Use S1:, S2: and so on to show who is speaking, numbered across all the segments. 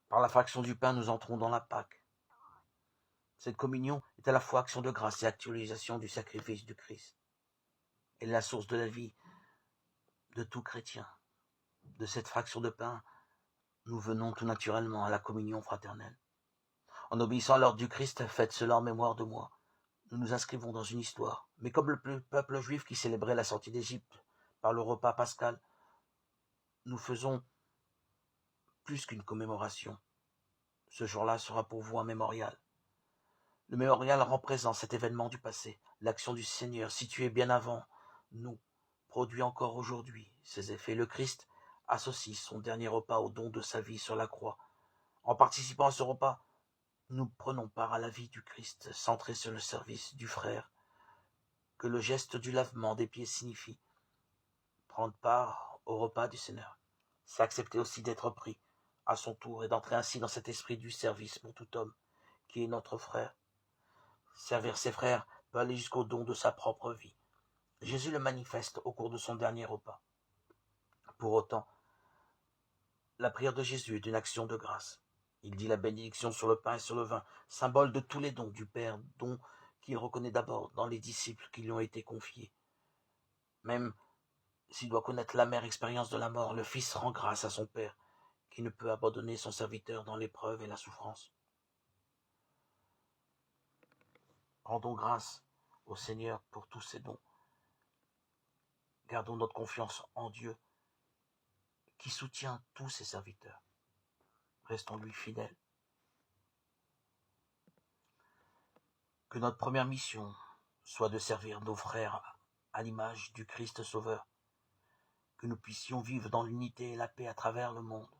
S1: Par la fraction du pain, nous entrons dans la Pâque. Cette communion est à la fois action de grâce et actualisation du sacrifice du Christ. Elle est la source de la vie de tout chrétien. De cette fraction de pain, nous venons tout naturellement à la communion fraternelle. En obéissant à l'ordre du Christ, faites cela en mémoire de moi. Nous nous inscrivons dans une histoire. Mais comme le peuple juif qui célébrait la sortie d'Égypte par le repas pascal, nous faisons plus qu'une commémoration. Ce jour-là sera pour vous un mémorial. Le mémorial rend présent cet événement du passé, l'action du Seigneur située bien avant nous, produit encore aujourd'hui ses effets. Le Christ associe son dernier repas au don de sa vie sur la croix. En participant à ce repas, nous prenons part à la vie du Christ, centré sur le service du frère, que le geste du lavement des pieds signifie. Prendre part au repas du Seigneur, c'est accepter aussi d'être pris à son tour et d'entrer ainsi dans cet esprit du service pour tout homme, qui est notre frère. Servir ses frères peut aller jusqu'au don de sa propre vie. Jésus le manifeste au cours de son dernier repas. Pour autant, la prière de Jésus est une action de grâce. Il dit la bénédiction sur le pain et sur le vin, symbole de tous les dons du Père, dons qu'il reconnaît d'abord dans les disciples qui lui ont été confiés. Même s'il doit connaître l'amère expérience de la mort, le Fils rend grâce à son Père, qui ne peut abandonner son serviteur dans l'épreuve et la souffrance. Rendons grâce au Seigneur pour tous ses dons. Gardons notre confiance en Dieu, qui soutient tous ses serviteurs. Restons-lui fidèles. Que notre première mission soit de servir nos frères à l'image du Christ Sauveur. Que nous puissions vivre dans l'unité et la paix à travers le monde,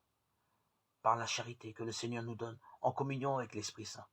S1: par la charité que le Seigneur nous donne, en communion avec l'Esprit Saint.